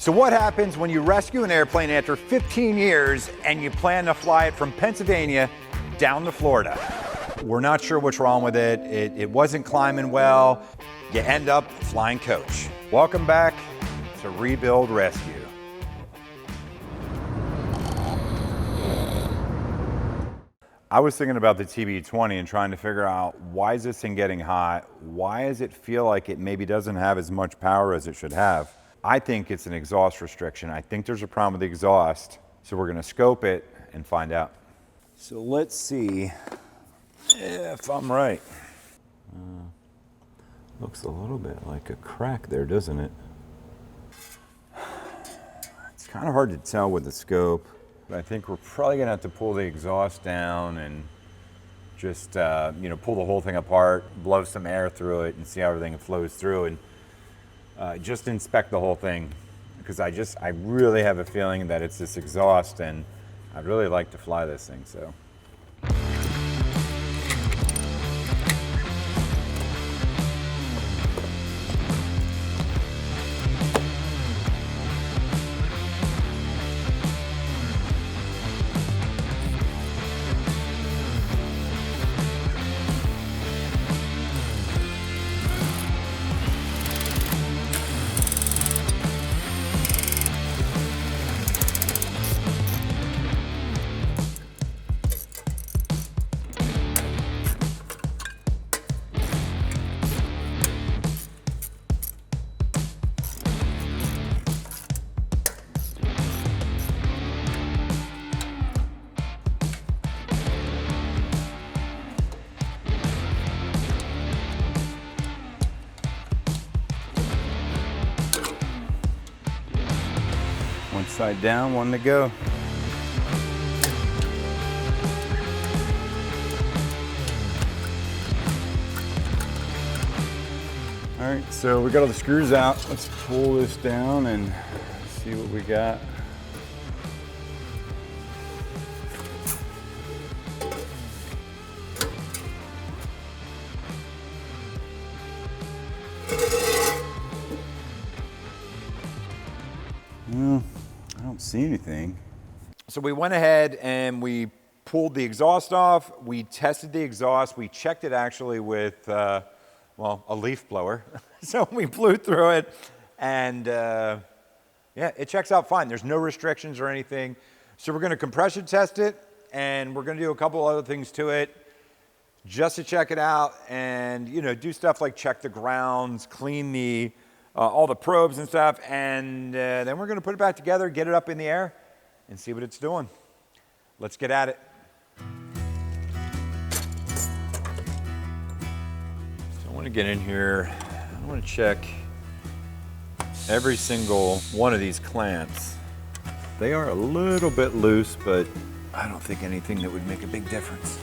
So what happens when you rescue an airplane after 15 years and you plan to fly it from Pennsylvania down to Florida? We're not sure what's wrong with it. It wasn't climbing well. You end up flying coach. Welcome back to Rebuild Rescue. I was thinking about the TB20 and trying to figure out, why is this thing getting hot? Why does it feel like it maybe doesn't have as much power as it should have? I think it's an exhaust restriction. I think there's a problem with the exhaust. So we're gonna scope it and find out. So let's see if I'm right. Looks a little bit like a crack there, doesn't it? It's kind of hard to tell with the scope. But I think we're probably gonna have to pull the exhaust down and just pull the whole thing apart, blow some air through it and see how everything flows through, and just inspect the whole thing, because I really have a feeling that it's this exhaust, and I'd really like to fly this thing. So. One side down, one to go. All right, so we got all the screws out. Let's pull this down and see what we got. Well, I don't see anything. So we went ahead and we pulled the exhaust off. We tested the exhaust. We checked it actually with, a leaf blower. So we blew through it, and yeah, it checks out fine. There's no restrictions or anything. So we're gonna compression test it, and we're gonna do a couple other things to it just to check it out, and do stuff like check the grounds, clean the all the probes and stuff, and then we're gonna put it back together, get it up in the air, and see what it's doing. Let's get at it. So I wanna get in here, I wanna check every single one of these clamps. They are a little bit loose, but I don't think anything that would make a big difference.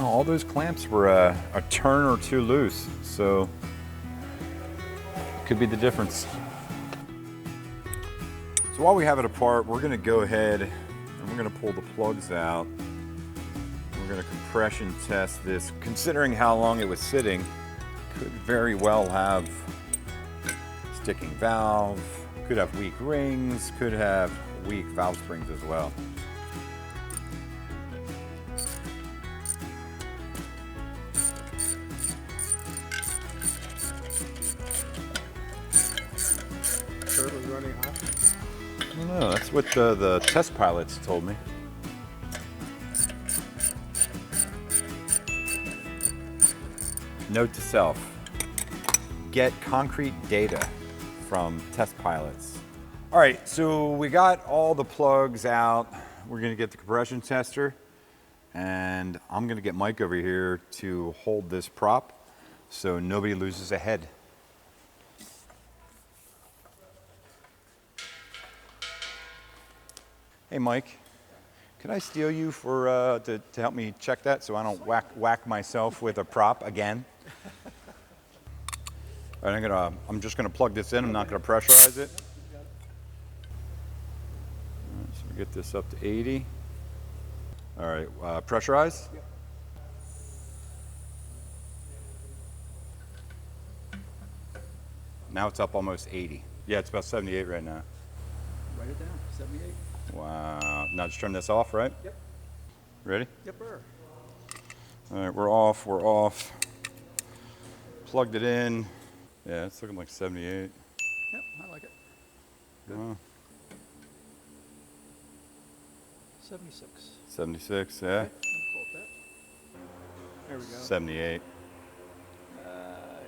All those clamps were a turn or two loose, so it could be the difference. So while we have it apart, we're gonna go ahead and we're gonna pull the plugs out. We're gonna compression test this. Considering how long it was sitting, could very well have sticking valve, could have weak rings, could have weak valve springs as well. It was running hot? I don't know, that's what the test pilots told me. Note to self, get concrete data from test pilots. All right, so we got all the plugs out. We're gonna get the compression tester, and I'm gonna get Mike over here to hold this prop so nobody loses a head. Hey Mike, could I steal you for to help me check that so I don't whack myself with a prop again? All right, I'm just gonna plug this in. I'm not gonna pressurize it. All right, so we get this up to 80. All right, pressurize. Yep. Now it's up almost 80. Yeah, it's about 78 right now. Write it down, 78. Wow. Now just turn this off, right? Yep. Ready? Yepper. All right, we're off, we're off. Plugged it in. Yeah, it's looking like 78. Yep, I like it. Good. Wow. 76. 76, yeah. Okay, I'm cool with that. There we go. 78.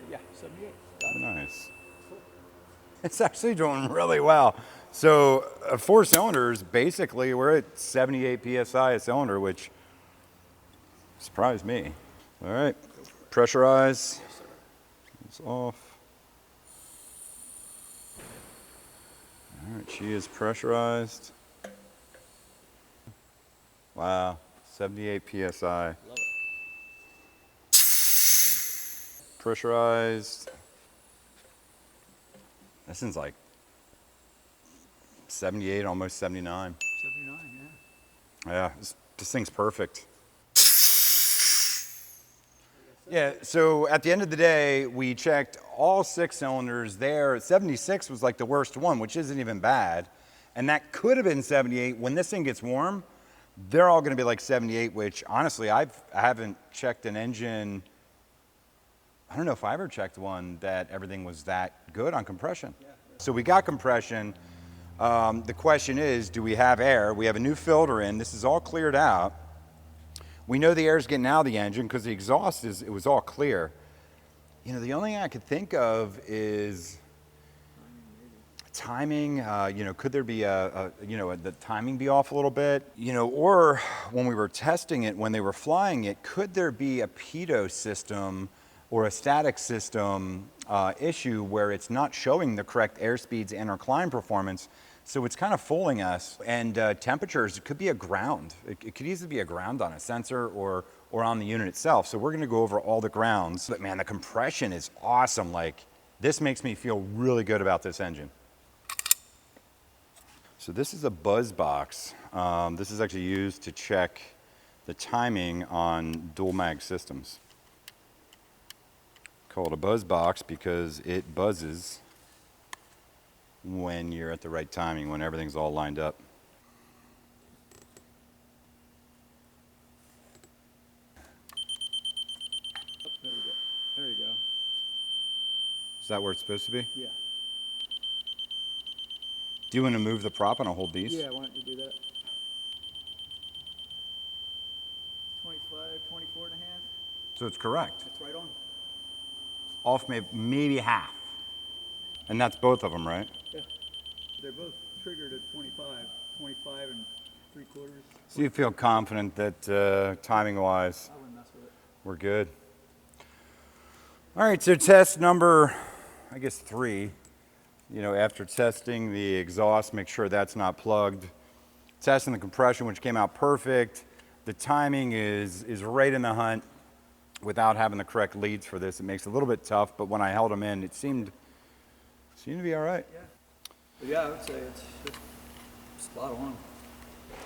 Yeah, 78. Got it. Nice. It's actually doing really well. So 4 cylinders, basically we're at 78 PSI a cylinder, which surprised me. All right, pressurize. It's off. All right, she is pressurized. Wow, 78 PSI. Love it. Pressurized. This thing's like 78, almost 79. 79, yeah. Yeah, this thing's perfect. Yeah, so at the end of the day, we checked all 6 cylinders there. 76 was like the worst one, which isn't even bad. And that could have been 78. When this thing gets warm, they're all gonna be like 78, which honestly, I haven't checked an engine. I don't know if I ever checked one that everything was that good on compression. Yeah. So we got compression. The question is, do we have air? We have a new filter in. This is all cleared out. We know the air's getting out of the engine because the exhaust it was all clear. You know, the only thing I could think of is timing. You know, could there be the timing be off a little bit? You know, or when we were testing it, when they were flying it, could there be a pitot system or a static system issue where it's not showing the correct airspeeds and or climb performance? So it's kind of fooling us. And temperatures, it could be a ground. It could easily be a ground on a sensor or on the unit itself. So we're gonna go over all the grounds. But man, the compression is awesome. Like, this makes me feel really good about this engine. So this is a buzz box. This is actually used to check the timing on dual mag systems. Call it a buzz box because it buzzes when you're at the right timing, when everything's all lined up. Oh, there we go. There you go. Is that where it's supposed to be? Yeah. Do you want to move the prop and I'll hold these? Yeah, why don't you do that? 25, 24 and a half. So it's correct. That's right on. Off maybe half. And that's both of them, right? Yeah. They're both triggered at 25 and 3/4. So you feel confident that timing-wise, I wouldn't mess with it. we're good. All right, so test number, I guess 3. You know, after testing the exhaust, make sure that's not plugged. Testing the compression, which came out perfect. The timing is right in the hunt without having the correct leads for this. It makes it a little bit tough, but when I held them in, it seemed to be all right. Yeah. But yeah, I would say it's just spot on.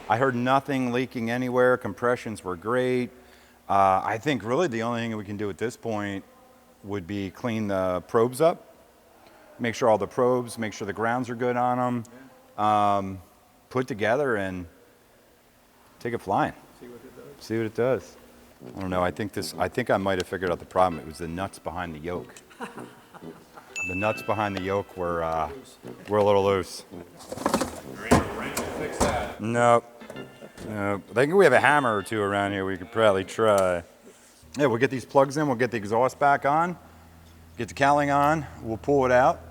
I heard nothing leaking anywhere. Compressions were great. I think really the only thing we can do at this point would be clean the probes up, make sure all the probes, make sure the grounds are good on them, put together and take it flying. See what it does. See what it does. I don't know. I think I might have figured out the problem. It was the nuts behind the yoke. The nuts behind the yoke were a little loose. There ain't a wrench to fix that. Nope. Nope. I think we have a hammer or two around here we could probably try. Yeah, we'll get these plugs in. We'll get the exhaust back on. Get the cowling on. We'll pull it out.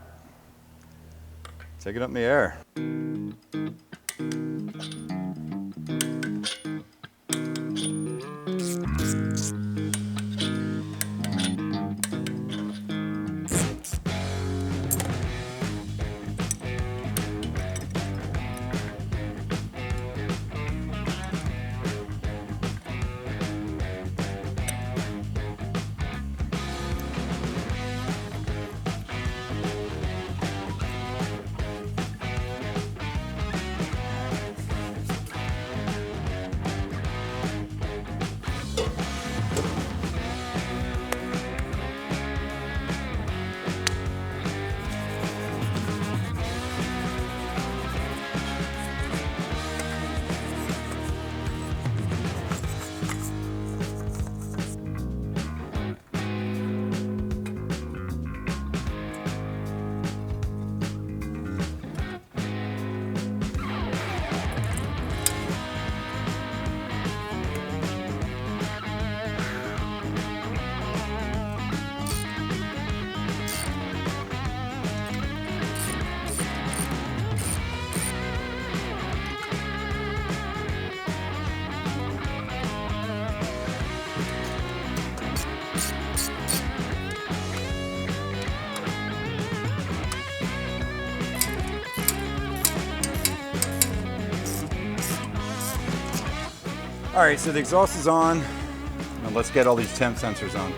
Take it up in the air. All right, so the exhaust is on. Now let's get all these temp sensors on.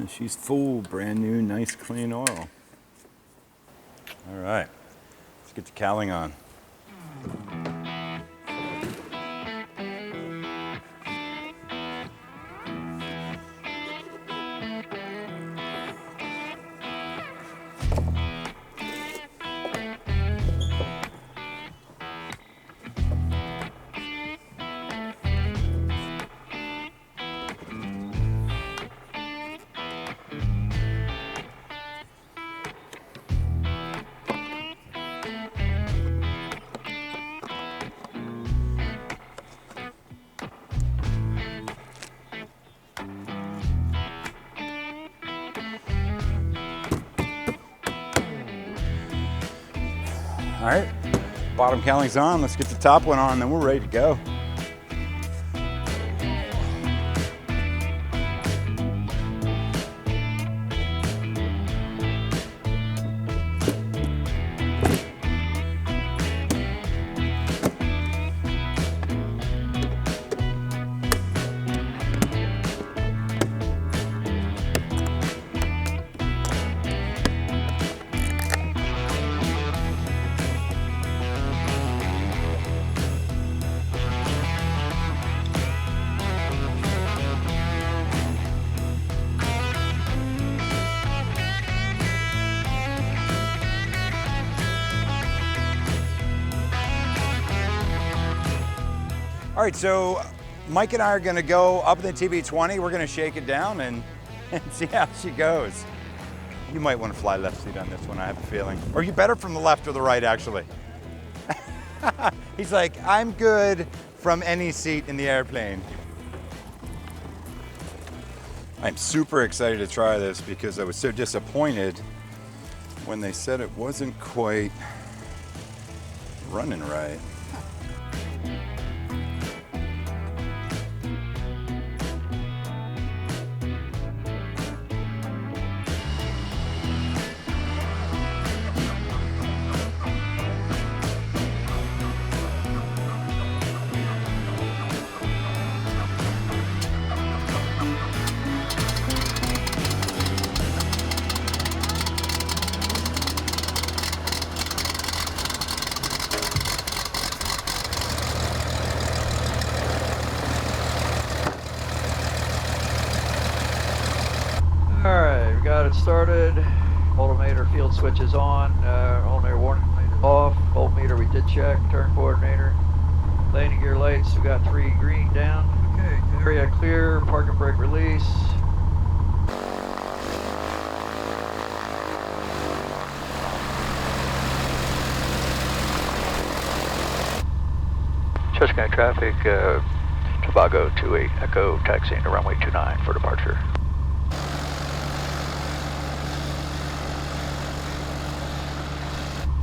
She's full, brand new, nice, clean oil. All right, let's get the cowling on. All right, bottom cowling's on. Let's get the top one on, then we're ready to go. All right, so Mike and I are gonna go up in the TB20. We're gonna shake it down and see how she goes. You might wanna fly left seat on this one, I have a feeling. Or you better from the left or the right, actually. He's like, I'm good from any seat in the airplane. I'm super excited to try this because I was so disappointed when they said it wasn't quite running right. Alright, we got it started. Altimeter field switch is on. Altimeter warning light is off. Voltmeter we did check. Turn coordinator. Landing gear lights, we got 3 green down. Okay, area clear. Parking brake release. Church County traffic, Tobago 28 Echo, taxiing to runway 29 for departure.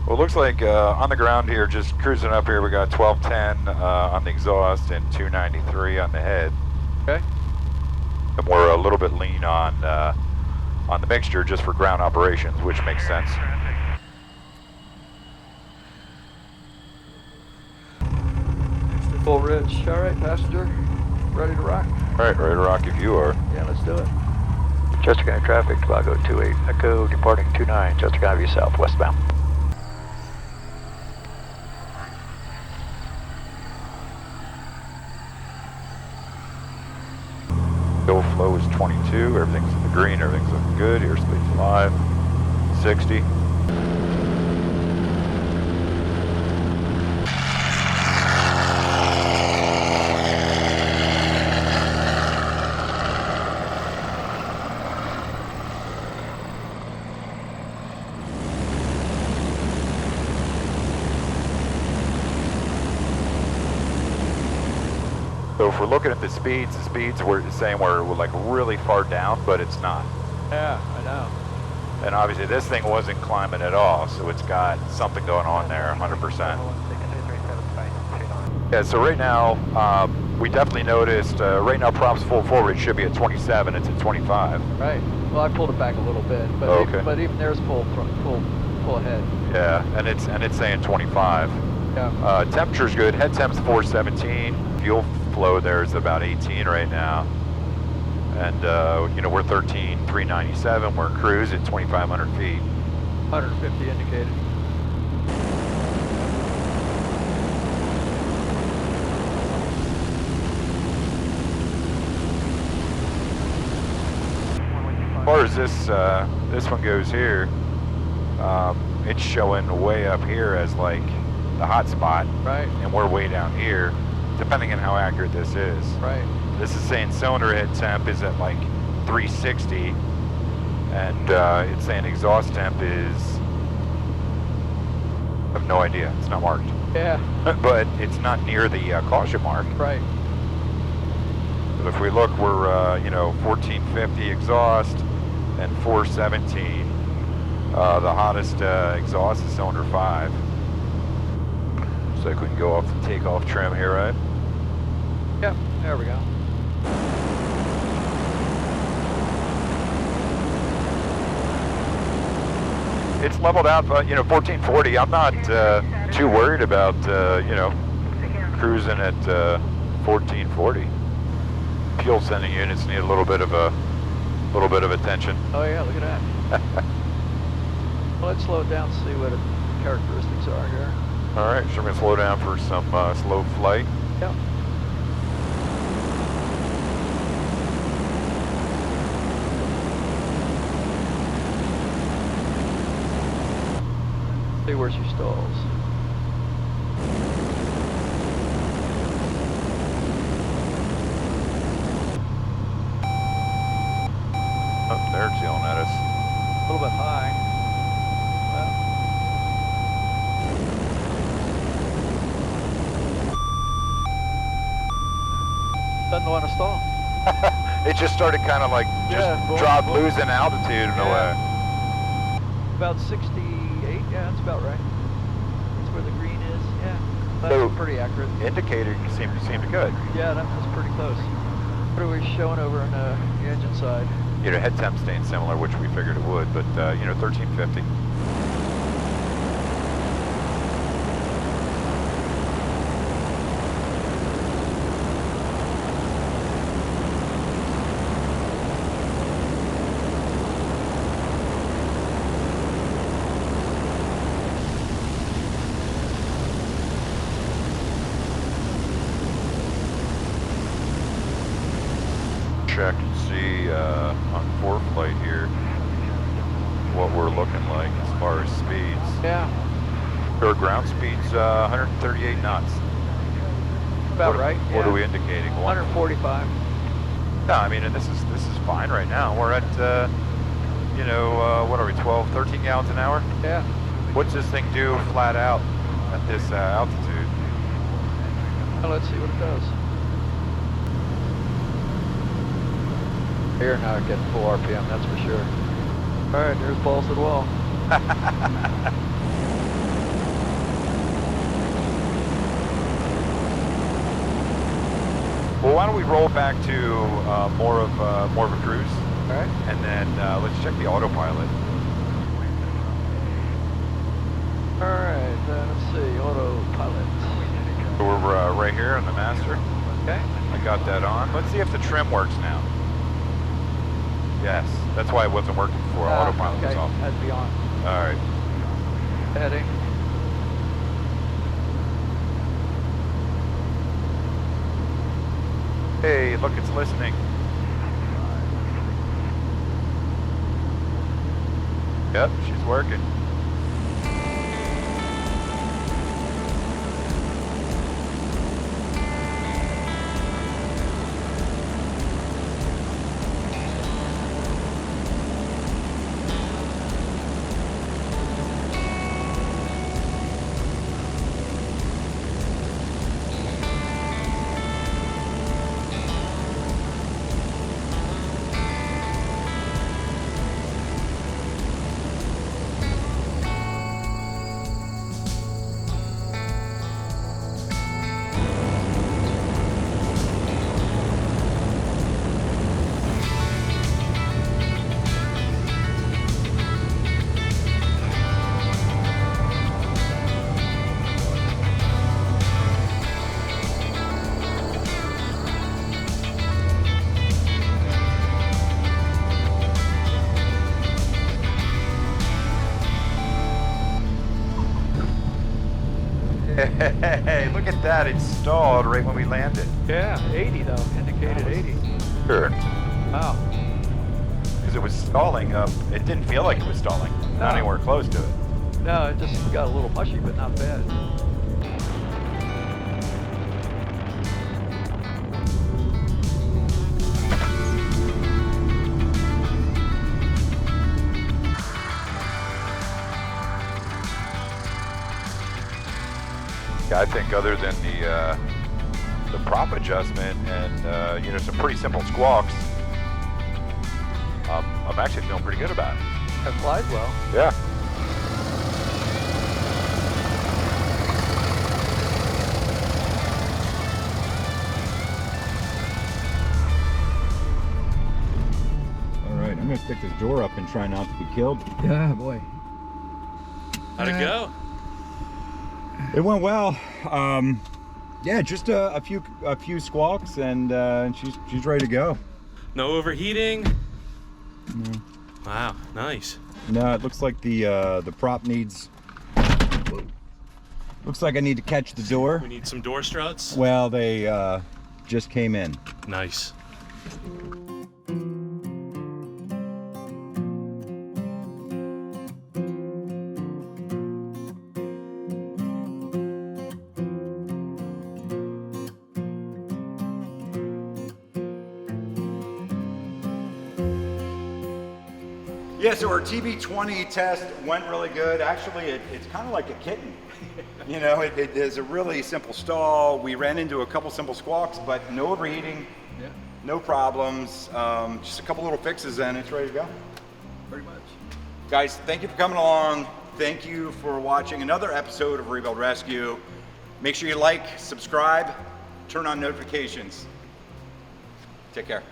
Well, it looks like on the ground here, just cruising up here, we got 1210 on the exhaust and 293 on the head. Okay. And we're a little bit lean on the mixture just for ground operations, which makes sense. Full rich. All right, passenger, ready to rock? All right, ready to rock if you are. Yeah, let's do it. Chester County traffic, Tobago 28 Echo, departing 29, Chester County View South, westbound. Fuel flow is 22, everything's in the green, everything's looking good. Airspeed's live, 60. So if we're looking at the speeds we're saying we're like really far down, but it's not. Yeah, I know. And obviously this thing wasn't climbing at all, so it's got something going on there, 100%. Yeah, so right now, we definitely noticed, right now props full forward, it should be at 27, it's at 25. Right. Well, I pulled it back a little bit, but Oh, okay. but even there's full ahead. Yeah, and it's saying 25. Yeah. Temperature's good, head temp's 417, fuel flow there is about 18 right now. And, you know, we're 13,397, we're cruise at 2,500 feet. 150 indicated. As far as this one goes here, it's showing way up here as like the hot spot, Right. and we're way down here, depending on how accurate this is. Right. This is saying cylinder head temp is at like 360, and it's saying exhaust temp is, I have no idea, it's not marked. Yeah. But it's not near the caution mark. Right. But if we look, we're, you know, 1450 exhaust and 417. The hottest exhaust is cylinder 5. Looks like we can go off the takeoff trim here, right? Yep. There we go. It's leveled out, but, you know, 1440. I'm not too worried about, you know, cruising at 1440. Fuel sending units need a little bit of attention. Oh yeah, look at that. Well, let's slow it down and see what the characteristics are here. All right, so we're gonna slow down for some slow flight. Yep. See where she stalls. Oh, they're yelling at us. A little bit high. Well, doesn't want to stall. It just started kind of like dropped, losing altitude in a way. About 68, yeah, that's about right. That's where the green is, yeah. That's So- pretty accurate. Indicator seemed good. Yeah, that was pretty close. What are we showing over on the engine side? You know, head temp staying similar, which we figured it would, but you know, 1350. Check and see on flight here what we're looking like as far as speeds. Yeah, Our ground speed's 138 knots. about What- right. What yeah. are we indicating? 145. No, I mean, and this is fine right now. We're at, you know, what are we, 12, 13 gallons an hour? Yeah. What's this thing do flat out at this altitude? Well, let's see what it does. You're not getting full RPM, that's for sure. All right, there's balls to the wall. Well, why don't we roll back to more of a cruise, All right. and then let's check the autopilot. All right, let's see, autopilot. So we're right here on the master. Okay. I got that on. Let's see if the trim works now. Yes, that's why it wasn't working before. Autopilot was okay. off. Had to be on. All right. Heading. Hey, look, it's listening. Yep, she's working. Hey, look at that. It stalled right when we landed. Yeah, 80 though, indicated 80. Sure. Wow. Because it was stalling up. It didn't feel like it was stalling. Not No. anywhere close to it. No, it just got a little mushy, but not bad. Yeah, I think other than the prop adjustment and you know, some pretty simple squawks, I'm actually feeling pretty good about it. That flies well. Yeah. All right, I'm gonna stick this door up and try not to be killed. Yeah, boy. How'd it go? It went well. Yeah, just a few squawks, and she's ready to go. No overheating? No. Wow, nice. No, it looks like the prop needs. Looks like I need to catch the door. We need some door struts? Well, they just came in. Nice. Yeah, so our TB20 test went really good. Actually, it's kind of like a kitten. You know, it is a really simple stall. We ran into a couple simple squawks, but no overheating, Yeah, no problems. Just a couple little fixes and it's ready to go. pretty much. Guys, thank you for coming along. Thank you for watching another episode of Rebuild Rescue. Make sure you like, subscribe, turn on notifications. Take care.